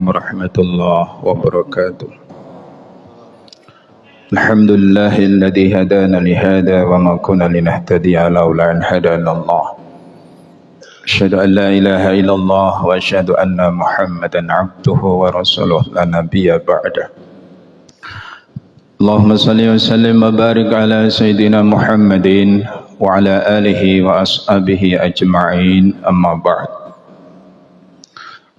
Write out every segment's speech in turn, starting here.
warahmatullahi wabarakatuh. Alhamdulillahilladzi hadana li hadza wa ma kunna linahtadiya laula an hadana Allah. Asyhadu an la ilaha illallah wa asyhadu anna Muhammadan abduhu wa rasuluh la nabiyya ba'da. Allahumma salli wa sallim wa barik ala sayyidina Muhammadin wa ala alihi wa ashabihi ajma'in, amma ba'd.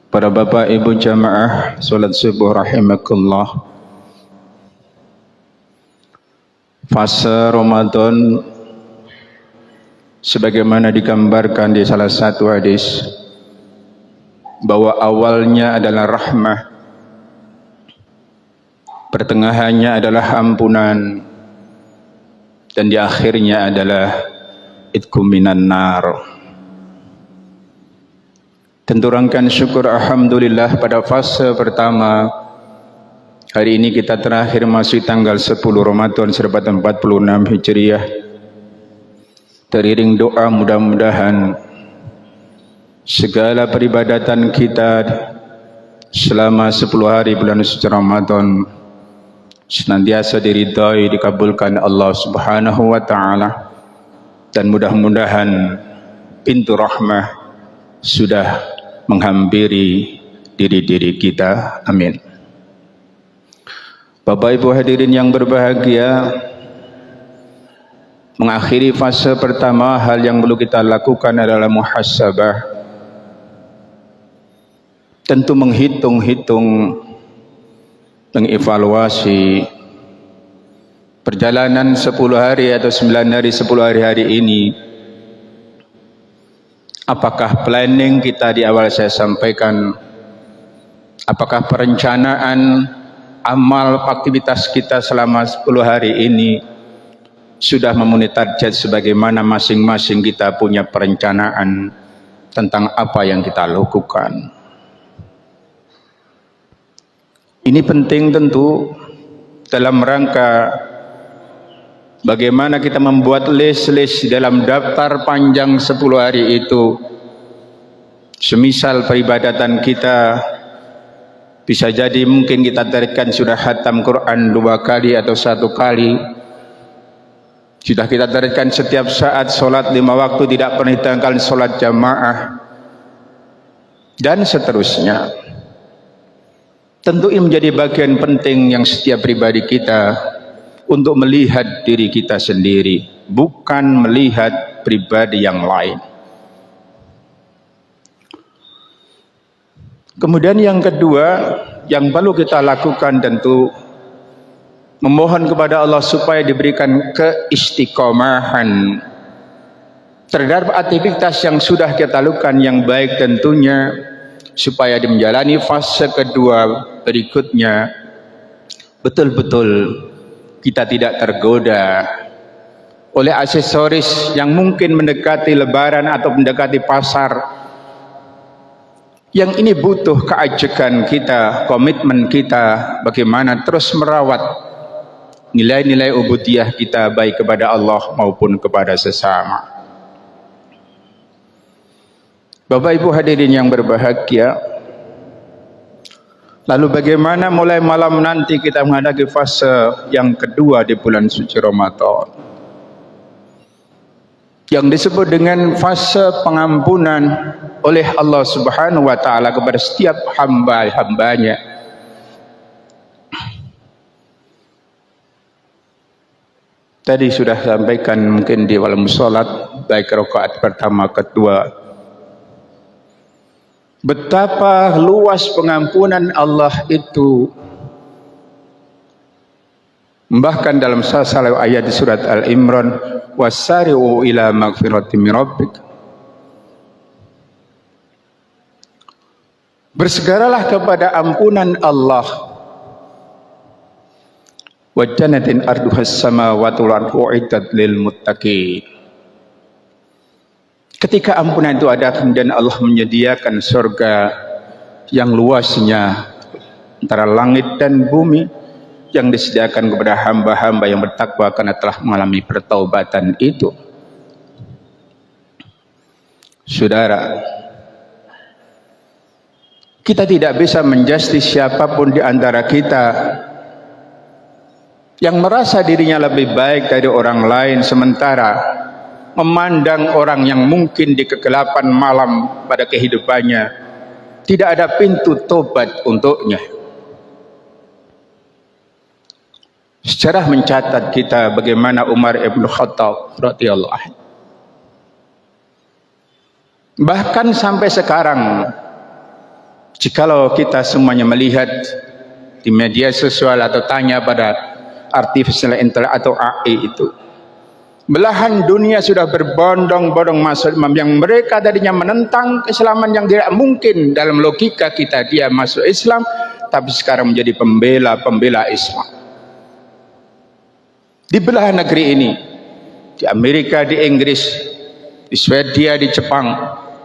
Para bapak ibu jamaah salat subuh rahimakumullah. Fase Ramadan sebagaimana digambarkan di salah satu hadis bahwa awalnya adalah rahmah, pertengahannya adalah ampunan, dan di akhirnya adalah itqum minan nar. Tentu rangkaian syukur alhamdulillah pada fase pertama. Hari ini kita terakhir masih tanggal 10 Ramadan 1446 Hijriah. Teriring doa mudah-mudahan segala peribadatan kita selama 10 hari bulan suci Ramadan senantiasa diridhai, dikabulkan Allah Subhanahu wa taala, dan mudah-mudahan pintu rahmah sudah menghampiri diri-diri kita. Amin. Bapak ibu hadirin yang berbahagia, mengakhiri fase pertama, hal yang perlu kita lakukan adalah muhasabah. Tentu menghitung-hitung, mengevaluasi perjalanan 10 hari atau 9 hari 10 hari ini. Apakah planning kita di awal saya sampaikan, apakah perencanaan amal aktivitas kita selama 10 hari ini sudah memenuhi target sebagaimana masing-masing kita punya perencanaan tentang apa yang kita lakukan. Ini penting tentu dalam rangka bagaimana kita membuat list-list dalam daftar panjang 10 hari itu. Semisal peribadatan kita bisa jadi mungkin kita tarikkan sudah khatam Quran 2 kali atau 1 kali. Sudah kita tarikkan setiap saat solat 5 waktu, tidak pernah ditanggalkan solat jamaah, dan seterusnya. Tentu ini menjadi bagian penting yang setiap pribadi kita untuk melihat diri kita sendiri, bukan melihat pribadi yang lain. Kemudian yang kedua yang perlu kita lakukan tentu memohon kepada Allah supaya diberikan keistiqomahan terhadap aktivitas yang sudah kita lakukan yang baik, tentunya supaya menjalani fase kedua berikutnya betul-betul kita tidak tergoda oleh aksesoris yang mungkin mendekati lebaran atau mendekati pasar. Yang ini butuh keajekan kita, komitmen kita, bagaimana terus merawat nilai-nilai ubudiyah kita baik kepada Allah maupun kepada sesama. Bapak ibu hadirin yang berbahagia, lalu bagaimana mulai malam nanti kita menghadapi fase yang kedua di bulan suci Ramadan, yang disebut dengan fase pengampunan oleh Allah Subhanahu wa taala kepada setiap hamba-hambanya. Tadi sudah sampaikan mungkin di dalam salat baik rakaat pertama kedua, betapa luas pengampunan Allah itu. Bahkan dalam salah ayat di surat Al-Imran, wasari'u ila magfiratin min rabbik, bersegeralah kepada ampunan Allah, wa jannatin arduhas samawati wal ardu uiddat lil muttaqin. Ketika ampunan itu ada, kemudian Allah menyediakan surga yang luasnya antara langit dan bumi, yang disediakan kepada hamba-hamba yang bertakwa karena telah mengalami pertaubatan itu. Saudara, Kita tidak bisa menjustis siapapun di antara kita yang merasa dirinya lebih baik dari orang lain, sementara memandang orang yang mungkin di kegelapan malam pada kehidupannya tidak ada pintu tobat untuknya. Sejarah mencatat kita bagaimana Umar ibn Khattab radhiyallahu anhu. Bahkan sampai sekarang, jikalau kita semuanya melihat di media sosial atau tanya pada artificial intelligence atau AI itu, belahan dunia sudah berbondong-bondong masuk Islam, yang mereka tadinya menentang keislaman yang tidak mungkin dalam logika kita dia masuk Islam, tapi sekarang menjadi pembela Islam. Di belahan negeri ini, di Amerika, di Inggris, di Swedia, di Jepang,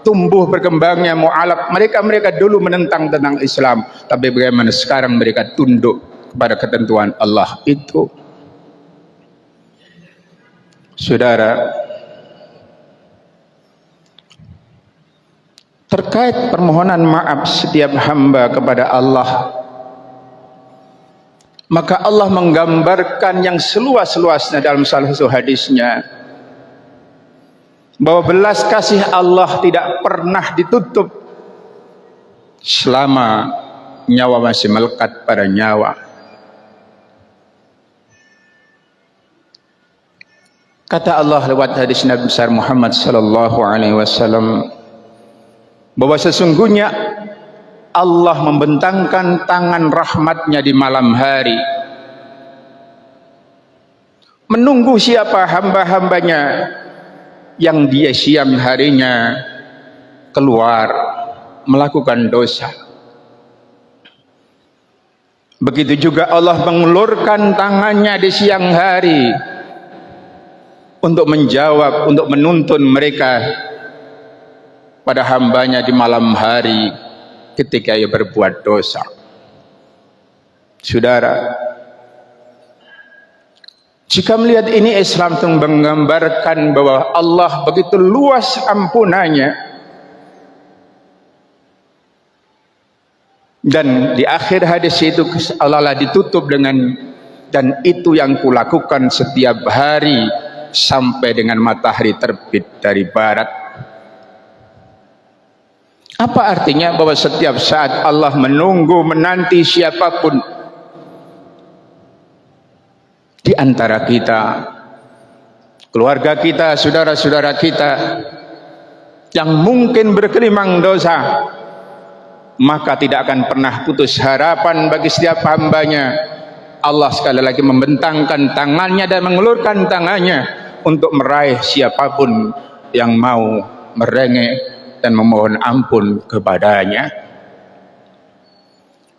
tumbuh berkembangnya mu'alaf. Mereka dulu menentang tentang Islam, tapi bagaimana sekarang mereka tunduk kepada ketentuan Allah itu. Saudara, terkait permohonan maaf setiap hamba kepada Allah, maka Allah menggambarkan yang seluas-luasnya dalam salah satu hadisnya, bahwa belas kasih Allah tidak pernah ditutup selama nyawa masih melekat pada nyawa. Kata Allah lewat hadis Nabi besar Muhammad sallallahu alaihi wasallam, bahwa sesungguhnya Allah membentangkan tangan rahmatnya di malam hari, menunggu siapa hamba-hambanya yang dia siang harinya keluar melakukan dosa. Begitu juga Allah mengulurkan tangannya di siang hari untuk menjawab, untuk menuntun mereka pada hambanya di malam hari ketika ia berbuat dosa. Saudara, jika melihat ini, Islam itu menggambarkan bahwa Allah begitu luas ampunannya, dan di akhir hadis itu Allah ditutup dengan, dan itu yang kulakukan setiap hari sampai dengan matahari terbit dari barat. Apa artinya? Bahwa setiap saat Allah menunggu, menanti siapapun di antara kita, keluarga kita, saudara-saudara kita yang mungkin berkelimang dosa, maka tidak akan pernah putus harapan bagi setiap hambanya. Allah sekali lagi membentangkan tangannya dan mengulurkan tangannya untuk meraih siapapun yang mau merengek dan memohon ampun kepadanya.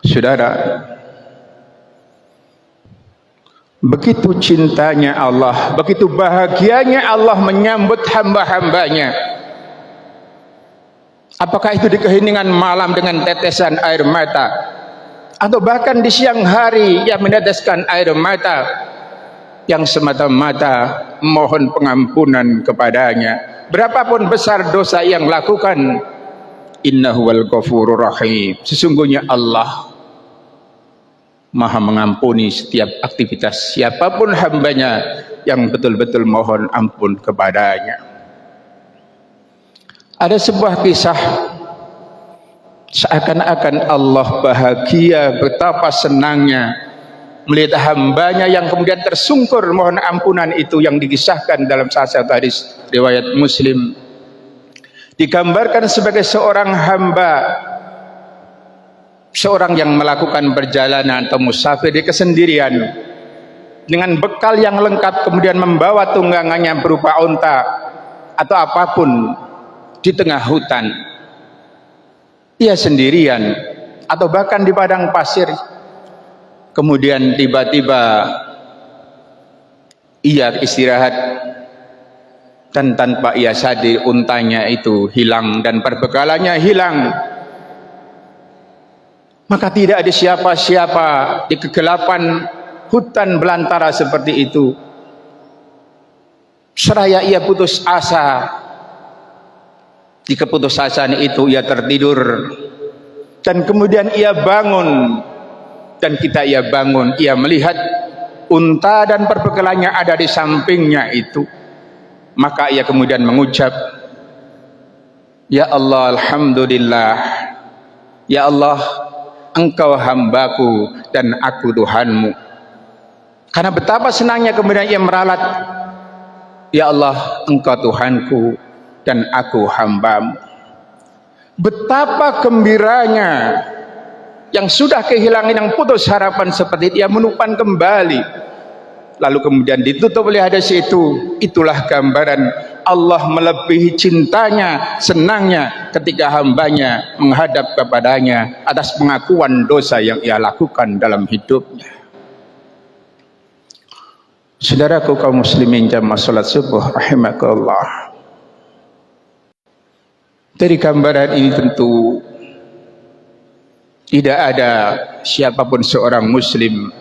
Saudara, begitu cintanya Allah, begitu bahagianya Allah menyambut hamba-hambanya. Apakah itu di keheningan malam dengan tetesan air mata, atau bahkan di siang hari yang meneteskan air mata yang semata-mata mohon pengampunan kepadanya. Berapapun besar dosa yang lakukan, innahu wal ghafurur rahim, sesungguhnya Allah Maha mengampuni setiap aktivitas siapapun hambanya yang betul-betul mohon ampun kepadanya. Ada sebuah kisah, seakan-akan Allah bahagia, betapa senangnya melihat hambanya yang kemudian tersungkur mohon ampunan itu, yang dikisahkan dalam salah satu hadis riwayat Muslim. Digambarkan sebagai seorang hamba, seorang yang melakukan perjalanan atau musafir di kesendirian dengan bekal yang lengkap, kemudian membawa tunggangannya berupa unta atau apapun di tengah hutan. Ia sendirian atau bahkan di padang pasir. Kemudian tiba-tiba ia istirahat, dan tanpa ia sadar untanya itu hilang dan perbekalannya hilang. Maka tidak ada siapa-siapa di kegelapan hutan belantara seperti itu. Seraya ia putus asa, di keputusasaan itu ia tertidur dan kemudian ia bangun, dan kita ia bangun, ia melihat unta dan perbekalannya ada di sampingnya itu. Maka ia kemudian mengucap, ya Allah, alhamdulillah, ya Allah, engkau hambaku dan aku Tuhanmu. Karena betapa senangnya kemudian ia meralat, ya Allah, engkau Tuhanku dan aku hambamu. Betapa gembiranya yang sudah kehilangan, yang putus harapan seperti itu, ia menumpang kembali. Lalu kemudian ditutup oleh hadis itu. Itulah gambaran Allah melebihi cintanya, senangnya ketika hambanya menghadap kepadanya atas pengakuan dosa yang ia lakukan dalam hidupnya. Saudaraku kaum muslimin jamaah salat subuh rahimakallah. Dari gambaran ini tentu tidak ada siapapun seorang muslim,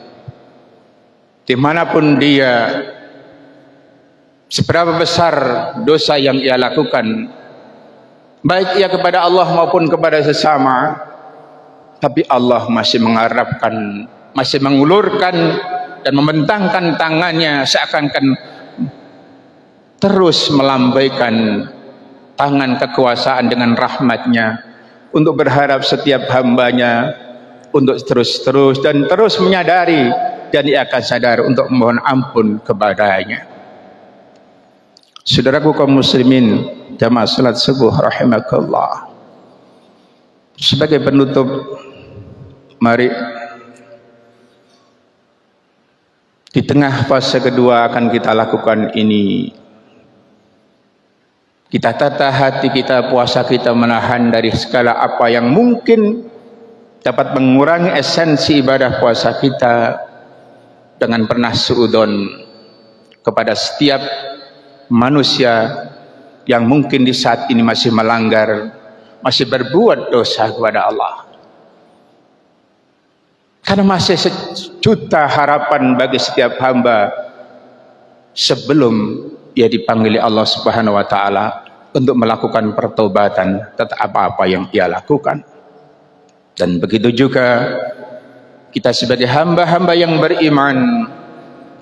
dimanapun dia, seberapa besar dosa yang ia lakukan, baik ia kepada Allah maupun kepada sesama, tapi Allah masih mengharapkan, masih mengulurkan dan membentangkan tangannya seakan-akan terus melambaikan tangan kekuasaan dengan rahmatnya untuk berharap setiap hambanya untuk terus dan terus menyadari, dan ia akan sadar untuk mohon ampun kepadanya. Saudaraku kaum muslimin jamaah salat subuh rahimakallah, sebagai penutup, mari di tengah fase kedua akan kita lakukan ini, kita tata hati kita, puasa kita, menahan dari segala apa yang mungkin dapat mengurangi esensi ibadah puasa kita, dengan pernah suudon kepada setiap manusia yang mungkin di saat ini masih melanggar, masih berbuat dosa kepada Allah. Karena masih sejuta harapan bagi setiap hamba sebelum ia dipanggil Allah Subhanahu wa taala untuk melakukan pertobatan atas apa-apa yang ia lakukan. Dan begitu juga kita sebagai hamba-hamba yang beriman,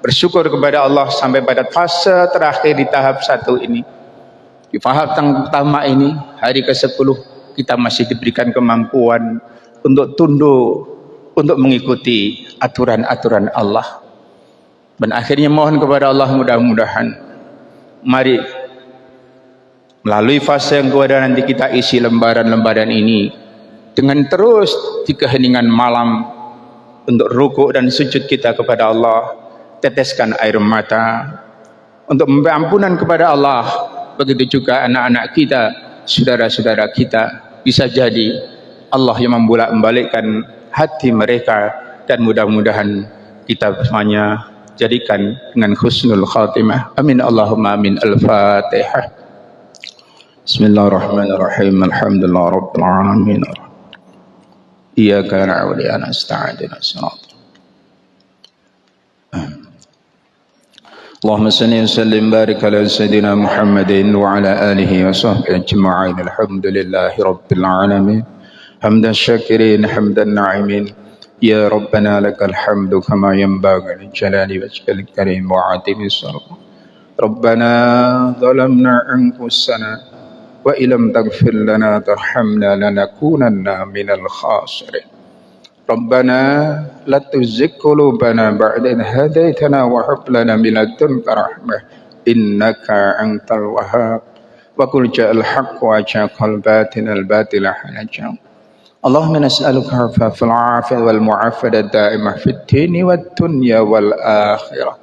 bersyukur kepada Allah sampai pada fase terakhir di tahap 1 ini. Di tahap yang pertama ini, hari ke-10, kita masih diberikan kemampuan untuk tunduk, untuk mengikuti aturan-aturan Allah. Dan akhirnya mohon kepada Allah, mudah-mudahan mari melalui fase yang kedua nanti kita isi lembaran-lembaran ini dengan terus di keheningan malam untuk rukuk dan sujud kita kepada Allah, teteskan air mata untuk meminta ampunan kepada Allah. Begitu juga anak-anak kita, saudara-saudara kita, bisa jadi Allah yang membolak-balikkan hati mereka, dan mudah-mudahan kita semuanya jadikan dengan husnul khatimah. Amin Allahumma amin. Al-Fatihah. Bismillahirrahmanirrahim. Alhamdulillah rabbil alamin. Iyyaka na'budu wa iyyaka nasta'in. Ihdinas siratal Allahumma salli wa sallim barik ala sayyidina Muhammadin wa ala alihi wa sahbihi ajma'in. Alhamdulillahi rabbil alamin. Hamdan syakirin, hamdan na'imin. Ya Rabbana lakal hamdu kama yanbaghi li jalali wajhikal karim wa 'azimi sultan. Rabbana zalamna anfusana wa illam taghfir lana tarhamna lanakunanna minal khasirin. Rabbana la tuzigh qulubana ba'da idh hadaytana wa hab lana min ladunka rahmah innaka antal wahhab. Wa qul ja'al haqqu wa ja'al batinal batila hanajan. Allahumma nas'aluka al-'afwa wal mu'afata da'imah fid dini wad dunya wal akhirah.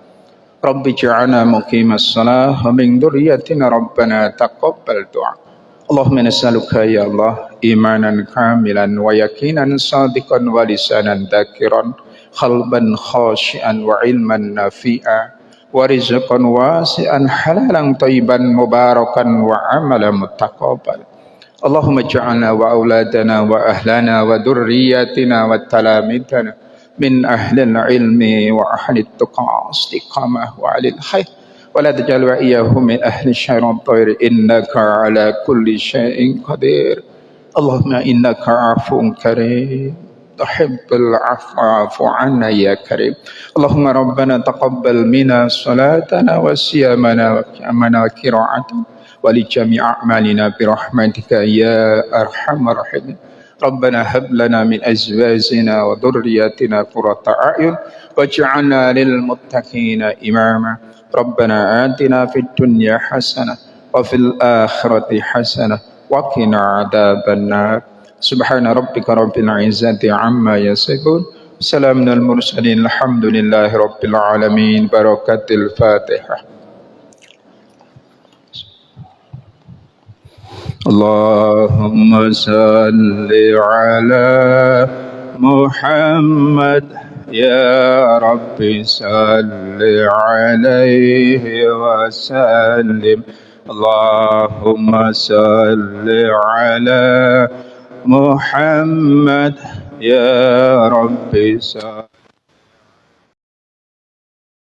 Rabbi ij'alna muqimas salah wa min dhurriyyatina rabbana taqabbal du'a. Allahumma nas'aluka ya Allah imanan kamilan wa yaqinan sadiqan wa lisanan dhakiran, qalban khashi'an wa ilman nafi'a wa rizqan wasi'an halalan thayyiban mubarakan wa amalan muttaqabbal. Allahumma ij'alna wa auladana wa ahlana wa dhurriyyatina wa talamidana min ahlil ilmi wa ahli tuqa istiqamah wa alil khair. ولا تجعل وإياهم من أهل الشر والطير إنك على كل شيء قدير. اللهم إنك عفو كريم تحب العفو فاعف عنا يا كريم. اللهم ربنا تقبل منا صلاتنا وصيامنا وقيامنا وقراءتنا ولجميع أعمالنا برحمتك يا أرحم الراحمين. ربنا هب لنا من أزواجنا وذرياتنا قرة أعين واجعلنا للمتقين إماما. ربنا آتنا في الدنيا حسنة وفي الآخرة حسنة وقنا عذاب النار. سبحان ربك رب العزة عما يصفون سلام على المرسلين الحمد لله رب العالمين. بركة الفاتحة. اللهم صل على محمد يا رب صل عليه وسلم. اللهم صل على محمد يا رب صل